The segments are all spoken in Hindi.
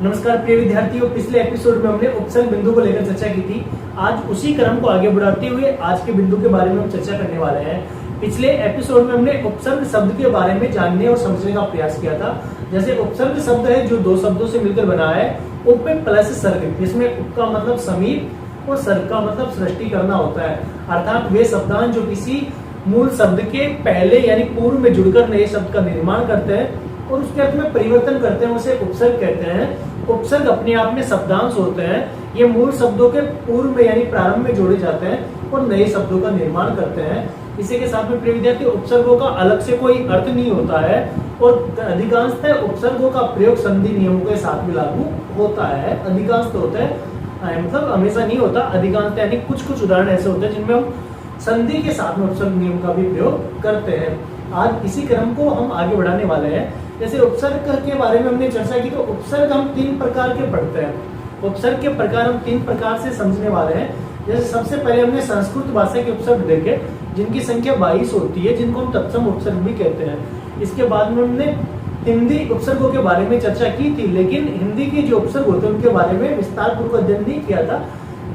नमस्कार प्रिय विद्यार्थियों, पिछले एपिसोड में हमने उपसर्ग बिंदु को लेकर चर्चा की थी। आज उसी क्रम को आगे बढ़ाते हुए आज के बिंदु के बारे में हम चर्चा करने वाले हैं। पिछले एपिसोड में हमने उपसर्ग शब्द के बारे में जानने और समझने का प्रयास किया था। जैसे उपसर्ग शब्द है जो दो शब्दों से मिलकर बना है, उप प्लस सर्ग, जिसमें उप का मतलब समीप और सर्ग का मतलब सृष्टि करना होता है। अर्थात वे शब्दांश जो किसी मूल शब्द के पहले यानी पूर्व में जुड़कर नए शब्द का निर्माण करते हैं और उसके अर्थ में परिवर्तन करते हैं, उसे उपसर्ग कहते हैं। उपसर्ग अपने आप में शब्दांश होते हैं, ये मूल शब्दों के पूर्व में यानी प्रारंभ में जोड़े जाते हैं और नए शब्दों का निर्माण करते हैं। इसी के साथ में प्रिय विद्यार्थी, उपसर्गों का अलग से कोई अर्थ नहीं होता है और अधिकांशतः उपसर्गों का प्रयोग संधि नियमों के साथ में लागू होता है। अधिकांश तो होता है, मतलब हमेशा नहीं होता, अधिकांश यानी कुछ कुछ उदाहरण ऐसे होते हैं जिनमें हम संधि के साथ में उपसर्ग नियम का भी प्रयोग करते हैं। आज इसी क्रम को हम आगे बढ़ाने वाले हैं। जैसे उपसर्ग के बारे में हमने चर्चा की, तो उपसर्ग हम तीन प्रकार के पढ़ते हैं। उपसर्ग के प्रकार हम तीन प्रकार से समझने वाले हैं। जैसे सबसे पहले हमने संस्कृत भाषा के उपसर्ग देखे, जिनकी संख्या 22 होती है, जिनको हम तत्सम उपसर्ग भी कहते हैं। इसके बाद में हमने हिंदी उपसर्गों के बारे में चर्चा की थी, लेकिन हिंदी के जो उपसर्ग होते हैं उनके बारे में विस्तार पूर्वक अध्ययन नहीं किया था।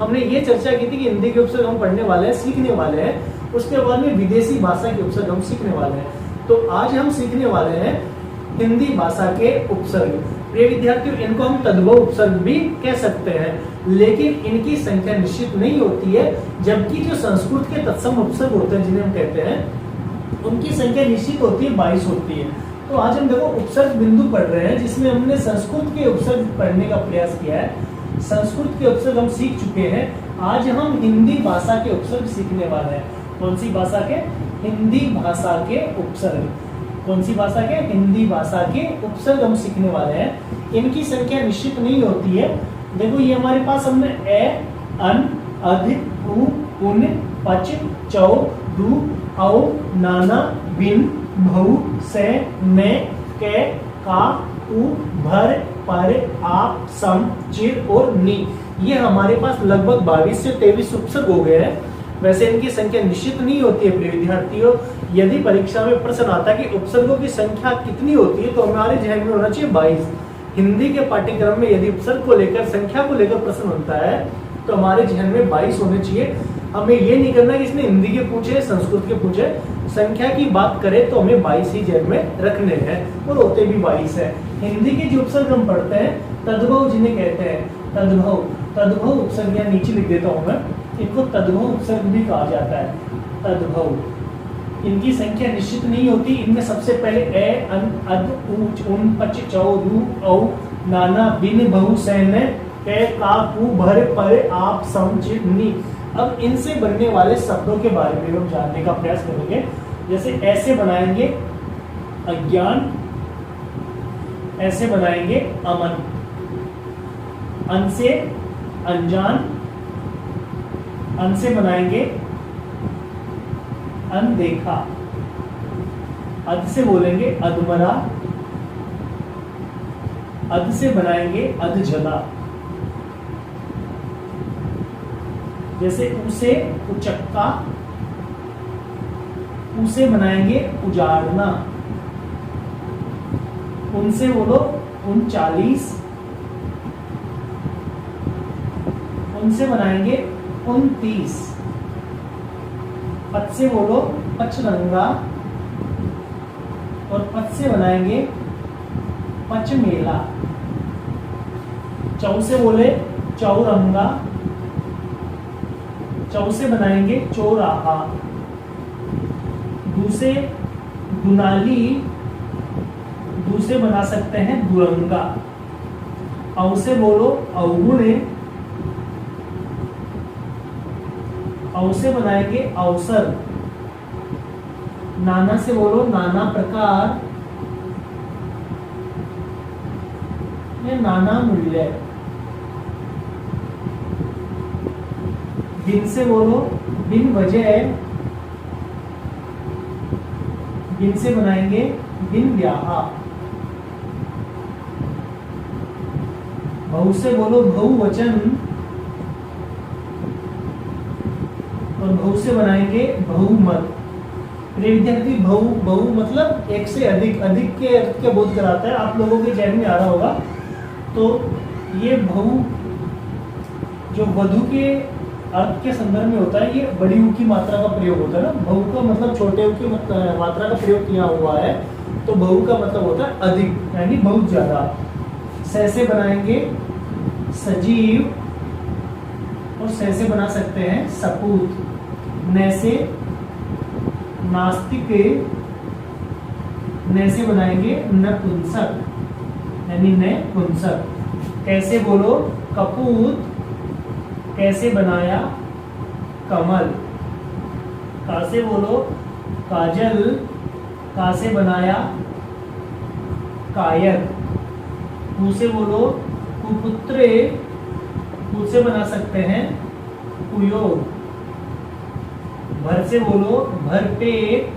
हमने ये चर्चा की थी कि हिंदी के उपसर्ग हम पढ़ने वाले हैं, सीखने वाले हैं। उसके बाद में विदेशी भाषा के उपसर्ग हम सीखने वाले हैं। तो आज हम सीखने वाले हैं हिंदी भाषा के उपसर्ग। प्रिय विद्यार्थियों, इनको हम तद्भव उपसर्ग भी कह सकते हैं, लेकिन इनकी संख्या निश्चित नहीं होती है, जबकि जो संस्कृत के तत्सम उपसर्ग होते हैं जिन्हें हम कहते हैं, उनकी संख्या निश्चित होती है, 22 होती है। तो आज हम देखो उपसर्ग बिंदु पढ़ रहे हैं, जिसमें हमने संस्कृत के उपसर्ग पढ़ने का प्रयास किया है। संस्कृत के उपसर्ग हम सीख चुके हैं। आज हम हिंदी भाषा के उपसर्ग सीखने वाले हैं। कौन सी भाषा के? हिंदी भाषा के उपसर्ग। कौन सी भाषा के? हिंदी भाषा के उपसर्ग हम सीखने वाले हैं। इनकी संख्या निश्चित नहीं होती है। देखो ये हमारे पास हमने ए, अन, अध, उ, उन, पच, चौ, दु, औ, नाना, बिन, भऊ, से, ने, के, का, उ, भर, पर, आप, सम, चिर और नी। ये हमारे पास लगभग 22 से 23 उपसर्ग हो गए हैं। वैसे इनकी संख्या निश्चित नहीं होती है प्रिय विद्यार्थियों। यदि परीक्षा में प्रश्न आता है कि उपसर्गों की संख्या कितनी होती है, तो हमारे जहन में होना चाहिए 22। हिंदी के पाठ्यक्रम में यदि उपसर्ग को लेकर, संख्या को लेकर प्रश्न होता है, तो हमारे जहन में 22 होने चाहिए। हमें ये नहीं करना कि इसने हिंदी के पूछे, संस्कृत के पूछे, संख्या की बात करें तो हमें 22 ही जहन में रखने हैं और होते भी 22 है। हिंदी के जो उपसर्ग हम पढ़ते हैं, तद्भव जिन्हें कहते हैं, तद्भव तद्भव उपसर्ग, यहाँ नीचे लिख देता हूँ मैं, इनको तद्भव उपसर्ग भी कहा जाता है। तद्भव, इनकी संख्या निश्चित नहीं होती। इनमें सबसे पहले ए, अन, अद, उ, उन, पच, चौ, दु, औ, नाना, बिन, बहु, सैन, के, का, कु, भर, पर, आप, सम, चिर, नी। अब इनसे बनने वाले शब्दों के बारे में हम जानने का प्रयास करेंगे। जैसे ऐसे बनाएंगे अज्ञान, ऐसे बनाएंगे अमन, अन से अनजान, अन से बनाएंगे अनदेखा, अध से बोलेंगे अधमरा, अध से बनाएंगे अधजला। जैसे उसे उचक्का, उसे बनाएंगे उजाड़ना, उनसे बोलो 39, उनसे बनाएंगे 29, पच से बोलो पचरंगा और पच से बनाएंगे पचमेला। चौ से बोले चौरंगा, चौ से बनाएंगे चौराहा। दू से दुनाली, दू से बना सकते हैं दुरंगा। औ से बोलो अवगुणे, औ से बनाएंगे अवसर। नाना से बोलो नाना प्रकार या नाना मूल्य। बिन से बोलो बिन वजह, बिन से बनाएंगे बिन ब्याहा। बहु से बोलो बहुवचन और बहु से बनाएंगे बहुमत। विद्यार्थी बहु मतलब एक से अधिक, अधिक के अर्थ के बोध कराता है। आप लोगों के जहन में आ रहा होगा तो ये बहु जो वधु के अर्थ के संदर्भ में होता है, ये बड़ी ऊ की मात्रा का प्रयोग होता है ना। बहु का मतलब छोटे ऊ की मात्रा का प्रयोग किया हुआ है, तो बहु का मतलब होता है अधिक, यानी बहुत ज्यादा। स से बनाएंगे सजीव, और स से बना सकते हैं सपूत। न से नास्तिक, न से बनाएंगे नपुंसक, यानी नपुंसक। कैसे बोलो कपूत, कैसे बनाया कमल। का से बोलो काजल, का से बनाया कायर। कु से बोलो कुपुत्रे, कु से बना सकते हैं कुयोग। भर से बोलो भरपेट,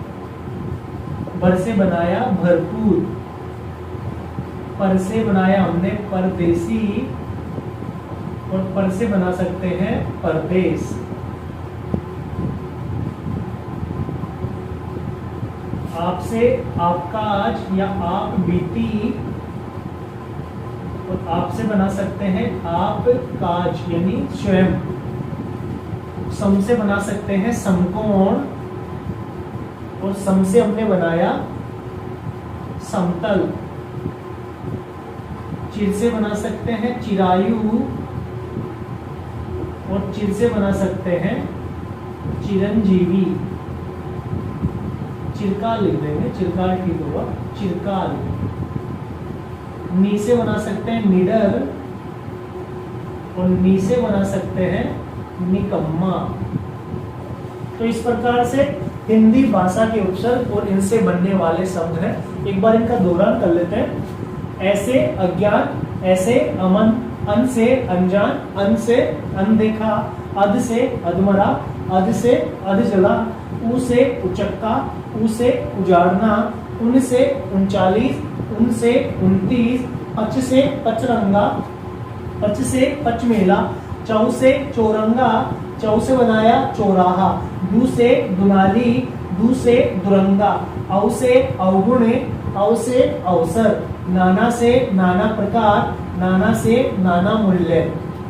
भर से बनाया भरपूर। पर से बनाया हमने परदेसी, और पर से बना सकते हैं परदेश। आपसे आपका आज या आप बीती, और आपसे बना सकते हैं आप काज, यानी स्वयं। सम से बना सकते हैं समकोण, और सम से हमने बनाया समतल। चिर से बना सकते हैं चिरायु, और चिर से बना सकते हैं चिरंजीवी। चिरकाल लिख देंगे, चिरकाल ठीक होगा, चिरकाल। नी से बना सकते हैं निडर, और नी से बना सकते हैं निकम्मा। तो इस प्रकार से हिंदी भाषा के उपसर्ग और इनसे बनने वाले शब्द हैं। एक बार इनका दोहरान कर लेते हैं। ऐसे अज्ञान, ऐसे अमन, अन से अनजान, अन से अनदेखा, अध से अधमरा, अध से अधजला, उ से उचक्का, उ से उजाड़ना, उन से 39, उन से 29, पच से पचरंगा, पच से पचमेला, चौ से चौरंगा, चौ से बनाया चौराहा, दू से दुनाली, दू से दुरंगा, औ से अवगुण, औ से अवसर, नाना से नाना प्रकार, नाना से नाना मूल्य,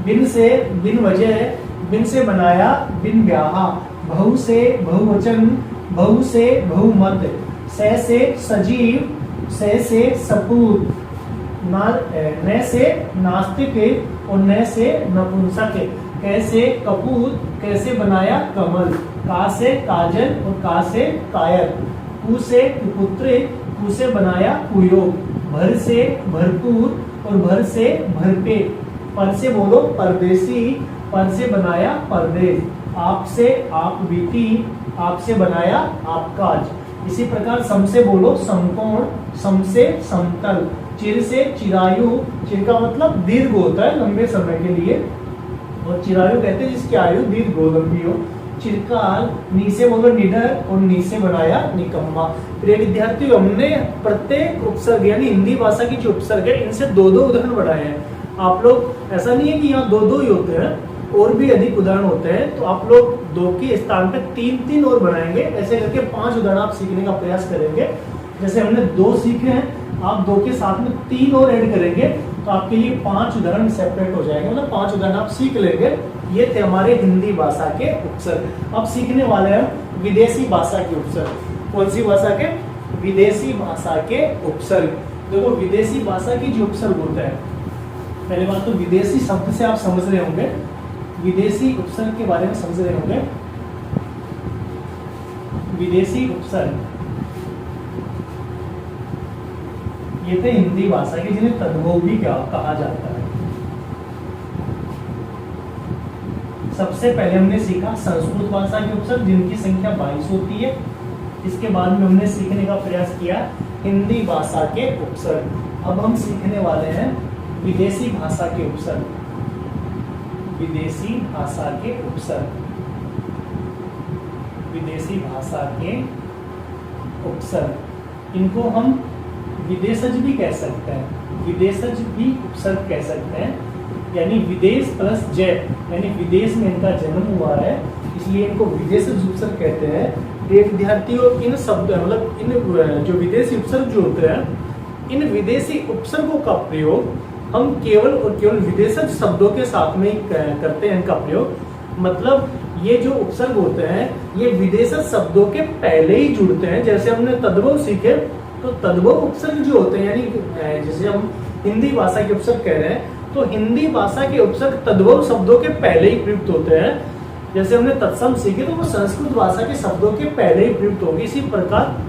बिन से बिन वजह, बिन से बनाया बिन ब्याहा, बहु से बहुवचन, बहु से बहुमत, से सजीव, से सपूत, न से नास्तिक, और न से नपुंसक। कैसे कपूत, कैसे बनाया कमल। का से काजल, और का से कायर। कु से कुपुत्र, कु से बनाया कुयोग। भर से भरपूर, और भर से भरपेट। पर से बोलो परदेसी, पर से बनाया परदेश। आप से आप बीती, आप से बनाया आपकाज। इसी प्रकार सम से बोलो समकोण, सम से समतल। चिर से चिरायु, चिर का मतलब दीर्घ होता है लंबे समय के लिए, और चिरायु कहते हैं जिसकी आयु दीर्घ हो, लंबी हो। चिरकाल, नी से बोलो निडर, और नी से बनाया निकम्मा। प्रिय विद्यार्थियों, हमने प्रत्येक उपसर्ग यानी हिंदी भाषा की जो उपसर्ग है इनसे दो दो उदाहरण बढ़ाए हैं। आप लोग, ऐसा नहीं है कि यहाँ दो दो ही होते हैं, और भी अधिक उदाहरण होते हैं, तो आप लोग दो के स्थान पे तीन तीन और बनाएंगे। ऐसे करके 5 उदाहरण आप सीखने का प्रयास करेंगे। जैसे हमने 2 सीखे हैं, आप 2 के साथ में 3 और ऐड करेंगे, तो आपके लिए 5 उदाहरण सेपरेट हो जाएंगे, मतलब 5 उदाहरण आप सीख लेंगे। ये थे हमारे हिंदी भाषा के उपसर्ग। अब सीखने वाले हैं विदेशी भाषा के उपसर्ग। कौन सी भाषा के? विदेशी भाषा के उपसर्ग। देखो, विदेशी भाषा की जो उपसर्ग होता है, पहले बात तो विदेशी शब्द से आप समझ रहे होंगे, विदेशी उपसर्ग के बारे में समझ रहे होंगे। विदेशी उपसर्ग ये थे हिंदी भाषा के, जिन्हें तद्भव भी कहा जाता है। सबसे पहले हमने सीखा संस्कृत भाषा के उपसर्ग, जिनकी संख्या 22 होती है। इसके बाद में हमने सीखने का प्रयास किया हिंदी भाषा के उपसर्ग। अब हम सीखने वाले हैं विदेशी भाषा के उपसर्ग। विदेशी भाषा के उपसर्ग, विदेशी भाषा के उपसर्ग, इनको हम विदेशज भी कह सकते हैं, विदेशज भी उपसर्ग कह सकते हैं। यानी विदेश प्लस जय, यानी विदेश में इनका जन्म हुआ है, इसलिए इनको विदेशज उपसर्ग कहते हैं। एक विद्यार्थियों, इन शब्द मतलब इन जो विदेशी उपसर्ग जो होते हैं, इन विदेशी उपसर्गों का प्रयोग हम केवल और केवल विदेशज शब्दों के साथ में ही करते हैं इनका प्रयोग। मतलब ये जो उपसर्ग होते हैं ये विदेशज शब्दों के पहले ही जुड़ते हैं। जैसे हमने तद्भव सीखे, तो तद्भव उपसर्ग जो होते हैं, यानी जैसे हम हिंदी भाषा के उपसर्ग कह रहे हैं, तो हिंदी भाषा के उपसर्ग तद्भव शब्दों के पहले ही प्रयुक्त होते हैं। जैसे हमने तत्सम सीखे, तो वो संस्कृत भाषा के शब्दों के पहले ही प्रयुक्त होगी। इसी प्रकार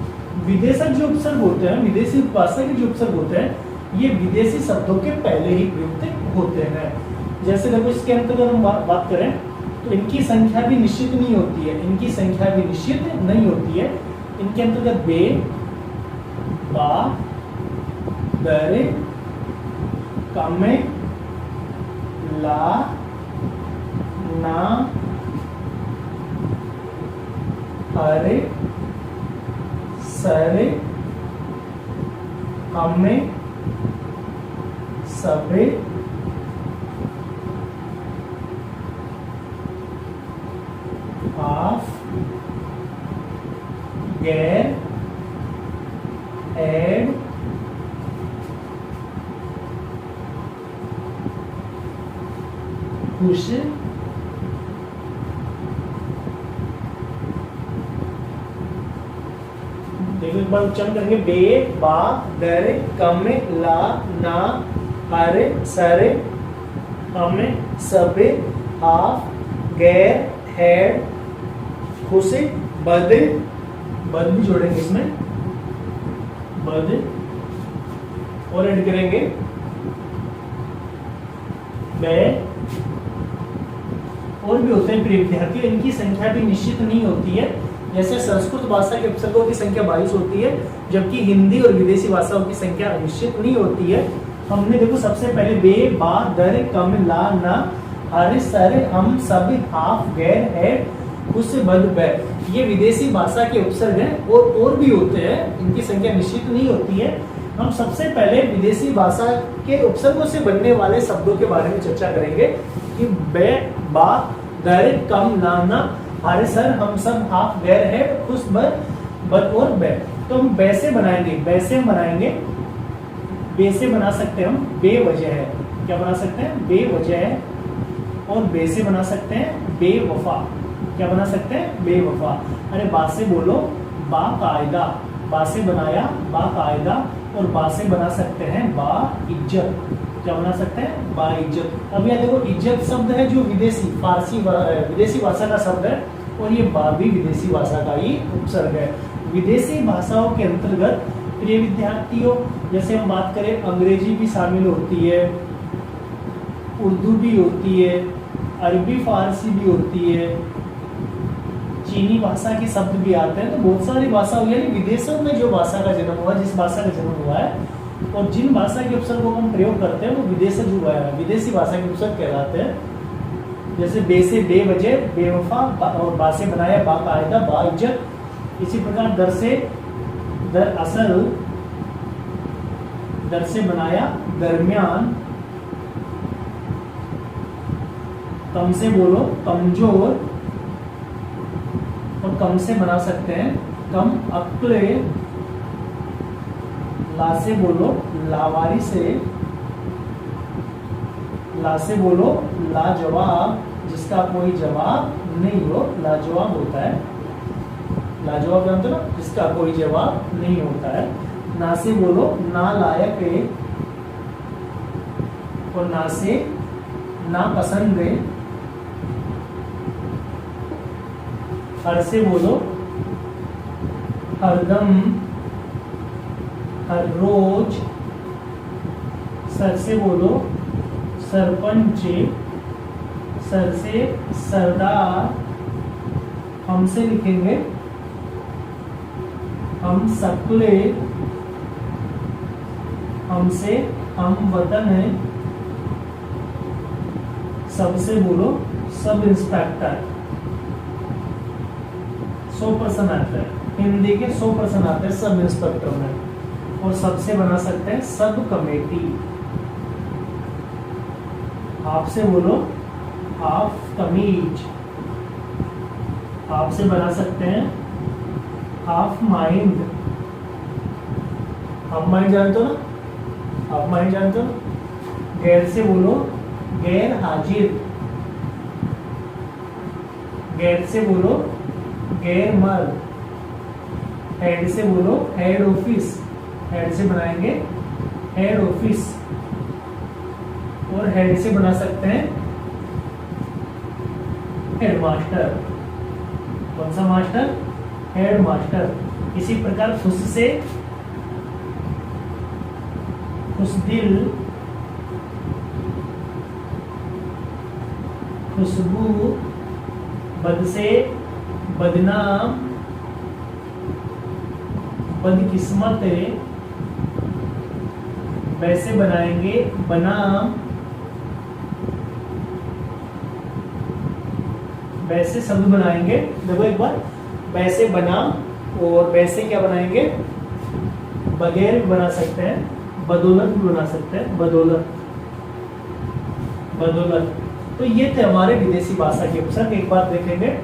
विदेशज जो उपसर्ग होते हैं, विदेशी भाषा के जो उपसर्ग होते हैं, ये विदेशी शब्दों के पहले ही प्रयुक्त होते हैं। जैसे देखो इसके अंतर्गत हम बात करें तो इनकी संख्या भी निश्चित नहीं होती है, इनकी संख्या भी निश्चित नहीं होती है। इनके अंतर्गत बे, बा, दरे, कामे, ला, ना, अरे, सरे, हमे, सबे, हाफ, गैर, एड, खुश, देखो एक बार उच्चारण करेंगे, बे, बा, दरे, कमे, ला, ना, अरे, सरे, हमे, सबे, हाफ, गैर, हेड, खुशे, बदे, बद भी जोड़ेंगे इसमें, बद, और ऐड करेंगे बे, और भी होते हैं प्रिय विद्यार्थियों। इनकी संख्या भी निश्चित नहीं होती है। जैसे संस्कृत भाषा के उपसर्गों की संख्या 22 होती है, जबकि हिंदी और विदेशी भाषाओं की संख्या निश्चित नहीं होती है। हमने देखो सबसे पहले बे, बा, दर, कम, ला, ना, अरे, सरे, हम, सब, हाफ, गैर, हेड, खुश, बद, बै, ये विदेशी भाषा के उपसर्ग हैं और भी होते हैं, इनकी संख्या निश्चित नहीं होती है। हम सबसे पहले विदेशी भाषा के उपसर्गों से बनने वाले शब्दों के बारे में चर्चा करेंगे कि बे, बा, दर, कम, ला, ना, अरे, सर, हम, सब, हाफ, गैर, हेड, खुश, बद और बै। तो हम बे से बनाएंगे, बे से हम बनाएंगे, बे से बना सकते हैं हम बेवजह है। क्या बना सकते हैं? बेवजह है। और बे से बना सकते हैं बेवफा। क्या बना सकते हैं? बेवफा। अरे बा से बोलो बाकायदा, बा से बनाया बाकायदा, और बा से बना सकते हैं बा इज्जत। क्या बना सकते हैं? बा इज्जत। अब यह देखो इज्जत शब्द है जो विदेशी विदेशी भाषा का शब्द है, और ये बा भी विदेशी भाषा का ही उपसर्ग है। विदेशी भाषाओं के अंतर्गत प्रिय विद्यार्थियों, जैसे हम बात करें अंग्रेजी भी शामिल होती है, उर्दू भी होती है, अरबी फारसी भी होती है, चीनी भाषा के शब्द भी आते हैं। तो बहुत सारी भाषा हुई है। विदेशों में जो भाषा का जन्म हुआ, जिस भाषा का जन्म हुआ है, और जिन भाषा के उपसर्गों को हम प्रयोग करते हैं वो विदेशज हुआ है, विदेशी भाषा के उपसर्ग कहलाते हैं। जैसे बे से बेवजह, बेवफा, और बा से बनाया बाकायदा, बा इज्जत। इसी प्रकार दर से दरअसल, दर से बनाया दरमियान, कम से बोलो कमजोर, और कम से बना सकते हैं कम अक्ले। ला से बोलो लावारी से, ला से बोलो लाजवाब, जिसका कोई जवाब नहीं हो, लाजवाब होता है। लाजवाब जानते हो ना, जिसका कोई जवाब नहीं होता है। ना से बोलो नालायक है, और ना से नापसंद है। हर से बोलो हरदम, हर रोज। सर से बोलो सरपंच, सर से सरदार। हम से लिखेंगे हम सकले, हमसे हम वतन है। सबसे बोलो सब इंस्पेक्टर। 100% आते हैं, हिंदी के 100% आते हैं सब इंस्पेक्टर में। और सबसे बना सकते हैं सब कमेटी। आपसे बोलो हाफ कमीज। आपसे बना सकते हैं हाफ माइंड। हाफ माइंड जानते हो ना? हाफ माइंड जानते हो? गैर से बोलो गैर हाजिर, गैर से बोलो गैर मर्द, हेड से बोलो हेड ऑफिस, हेड से बनाएंगे हेड ऑफिस, और हेड से बना सकते हैं हेडमास्टर। कौन सा मास्टर? हेडमास्टर। इसी प्रकार खुश से खुशदिल, खुशबू, बद से बदनाम, बदकिस्मत, वैसे बनाएंगे बनाम, वैसे शब्द बनाएंगे। देखो एक बार, वैसे बनाम और वैसे क्या बनाएंगे? बगैर भी बना सकते हैं, बदौलत भी बना सकते हैं, बदौलत, बदौलत। तो ये थे हमारे विदेशी भाषा के उपसर्ग। एक बार देखेंगे,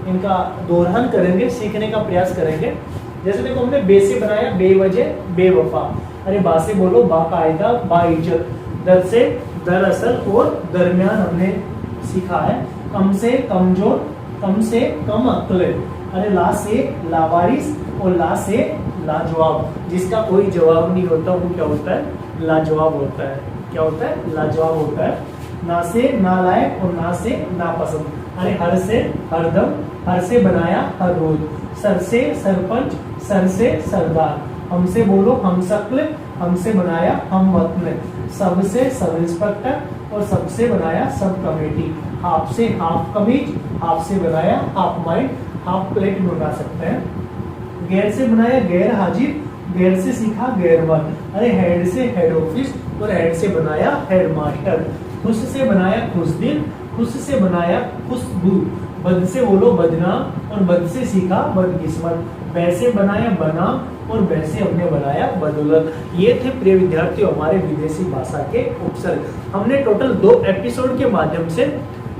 इनका दोहरान करेंगे, सीखने का प्रयास करेंगे। जैसे देखो हमने बे से बनाया बेवजह, बेवफा। अरे बा से बोलो बाकायदा, बाइज्जत। दर से दरअसल और दरमियान हमने सीखा है। कम से कमजोर, कम से कम अक्ल। अरे ला से लावारिस और ला से लाजवाब। जिसका कोई जवाब नहीं होता वो क्या होता है? लाजवाब होता है। क्या होता है? लाजवाब होता है। ना से नालायक और ना से नापसंद। अरे हर से हरदम, हर से बनाया हर रोज। सर से सरपंच, सर से सरदार। हमसे बोलो हम शक्ल, हमसे बनाया हम वतन। सब से सब इंस्पेक्टर और सबसे बनाया सब कमेटी। हाफ से हाफ कमीज, हाफ से बनाया हाफ माइंड, हाफ प्लेट भी बना सकते हैं। गैर से बनाया गैर हाजिर, गैर से सीखा गैर मर्द। अरे हेड से हेड ऑफिस और हेड से बनाया हेड मास्टर। खुश से बनाया खुशदिल, खुश से बनाया खुशबू। बद से बोलो बदनाम और बद से सीखा बदकिस्मत। वैसे बनाया बनाम और वैसे हमने बनाया बदौलत। ये थे प्रिय विद्यार्थियों हमारे विदेशी भाषा के उपसर्ग। हमने टोटल 2 एपिसोड के माध्यम से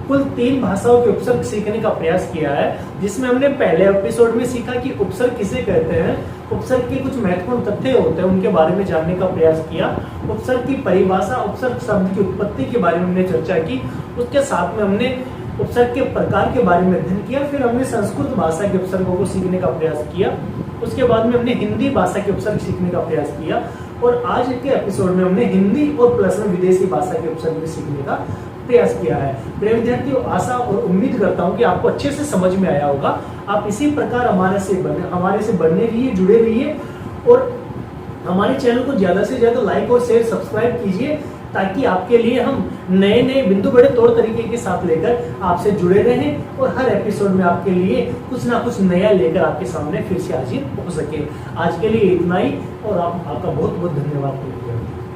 कुल 3 भाषाओं के उपसर्ग सीखने का प्रयास किया है, जिसमें हमने पहले एपिसोड में सीखा कि उपसर्ग किसे कहते हैं, उपसर्ग के कुछ महत्वपूर्ण तथ्य होते हैं उनके बारे में जानने का प्रयास किया। उपसर्ग की परिभाषा, उपसर्ग शब्द की उत्पत्ति के बारे में हमने चर्चा की। उसके साथ में हमने उपसर्ग के प्रकार के बारे में अध्ययन किया। फिर हमने संस्कृत भाषा के उपसर्गों को सीखने का प्रयास किया। उसके बाद में हमने हिंदी भाषा के उपसर्ग सीखने का प्रयास किया। और आज के एपिसोड में हमने हिंदी और प्लस में विदेशी भाषा के उपसर्ग भी सीखने का प्रयास किया है। प्रिय विद्यार्थियों, आशा और उम्मीद करता हूं कि आपको अच्छे से समझ में आया होगा। आप इसी प्रकार हमारे से बनने रहिए, जुड़े रहिए और हमारे चैनल को ज्यादा से ज्यादा लाइक और शेयर सब्सक्राइब कीजिए, ताकि आपके लिए हम नए नए बिंदु बड़े तौर तरीके के साथ लेकर आपसे जुड़े रहें और हर एपिसोड में आपके लिए कुछ ना कुछ नया लेकर आपके सामने फिर से हाजिर हो सके। आज के लिए इतना ही और आपका बहुत बहुत धन्यवाद।